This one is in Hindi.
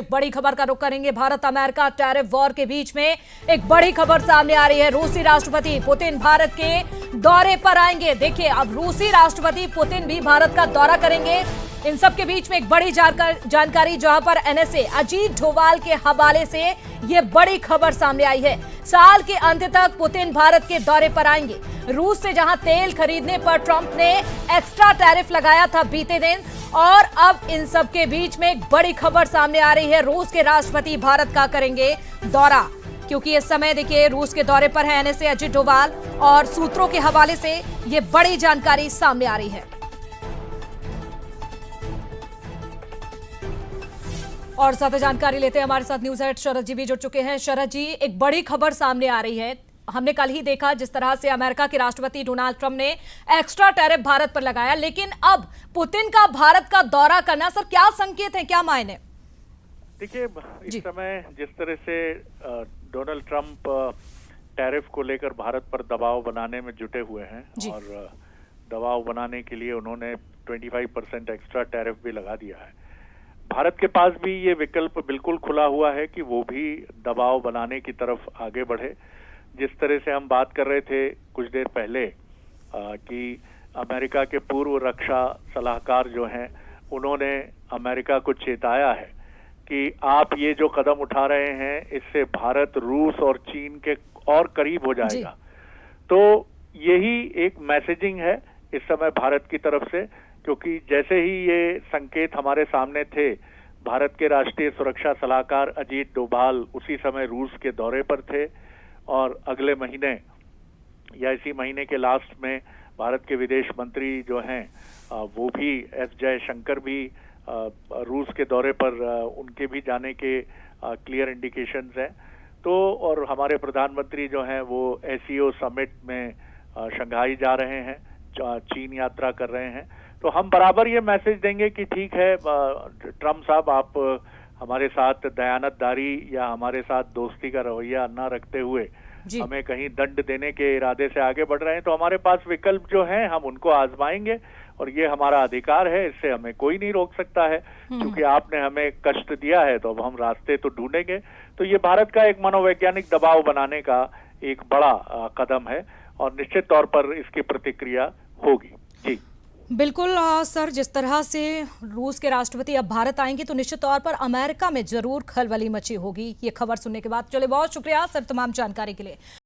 एक बड़ी खबर का रुख करेंगे। भारत अमेरिका टैरिफ वॉर के बीच में एक बड़ी खबर सामने आ रही है। रूसी राष्ट्रपति पुतिन भारत के दौरे पर आएंगे। देखिए, अब रूसी राष्ट्रपति पुतिन भी भारत का दौरा करेंगे। इन सब के बीच में एक बड़ी जानकारी जहां पर एनएसए अजीत डोभाल के हवाले से ये बड़ी खबर सामने आई है। साल के अंत तक पुतिन भारत के दौरे पर आएंगे। रूस से जहां तेल खरीदने पर ट्रंप ने एक्स्ट्रा टैरिफ लगाया था बीते दिन, और अब इन सब के बीच में एक बड़ी खबर सामने आ रही है। रूस के राष्ट्रपति भारत का करेंगे दौरा, क्योंकि इस समय देखिए रूस के दौरे पर है एनएसए अजीत डोभाल, और सूत्रों के हवाले से ये बड़ी जानकारी सामने आ रही है। और ज्यादा जानकारी लेते हैं, हमारे साथ न्यूज हेड शरद जी भी जुड़ चुके हैं। शरद जी, एक बड़ी खबर सामने आ रही है। हमने कल ही देखा जिस तरह से अमेरिका के राष्ट्रपति डोनाल्ड ट्रंप ने एक्स्ट्रा टैरिफ भारत पर लगाया, लेकिन अब पुतिन का भारत का दौरा करना, सर क्या संकेत है, क्या मायने? देखिए, इस समय जिस तरह से डोनाल्ड ट्रंप टैरिफ को लेकर भारत पर दबाव बनाने में जुटे हुए हैं, और दबाव बनाने के लिए उन्होंने 25% एक्स्ट्रा टैरिफ भी लगा दिया है। भारत के पास भी ये विकल्प बिल्कुल खुला हुआ है कि वो भी दबाव बनाने की तरफ आगे बढ़े। जिस तरह से हम बात कर रहे थे कुछ देर पहले कि अमेरिका के पूर्व रक्षा सलाहकार जो हैं, उन्होंने अमेरिका को चेताया है कि आप ये जो कदम उठा रहे हैं इससे भारत रूस और चीन के और करीब हो जाएगा। तो यही एक मैसेजिंग है इस समय भारत की तरफ से, क्योंकि जैसे ही ये संकेत हमारे सामने थे, भारत के राष्ट्रीय सुरक्षा सलाहकार अजीत डोभाल उसी समय रूस के दौरे पर थे, और अगले महीने या इसी महीने के लास्ट में भारत के विदेश मंत्री जो हैं वो भी एस जयशंकर भी रूस के दौरे पर उनके भी जाने के क्लियर इंडिकेशंस हैं। तो और हमारे प्रधानमंत्री जो हैं वो एससीओ समिट में शंघाई जा रहे हैं, चीन यात्रा कर रहे हैं। तो हम बराबर ये मैसेज देंगे कि ठीक है ट्रंप साहब, आप हमारे साथ दयानतदारी या हमारे साथ दोस्ती का रवैया न रखते हुए हमें कहीं दंड देने के इरादे से आगे बढ़ रहे हैं, तो हमारे पास विकल्प जो हैं हम उनको आजमाएंगे, और ये हमारा अधिकार है, इससे हमें कोई नहीं रोक सकता है। क्योंकि आपने हमें कष्ट दिया है तो अब हम रास्ते तो ढूंढेंगे। तो ये भारत का एक मनोवैज्ञानिक दबाव बनाने का एक बड़ा कदम है, और निश्चित तौर पर इसकी प्रतिक्रिया होगी। जी बिल्कुल सर, जिस तरह से रूस के राष्ट्रपति अब भारत आएंगे तो निश्चित तौर पर अमेरिका में जरूर खलबली मची होगी ये खबर सुनने के बाद। चलिए, बहुत शुक्रिया सर तमाम जानकारी के लिए।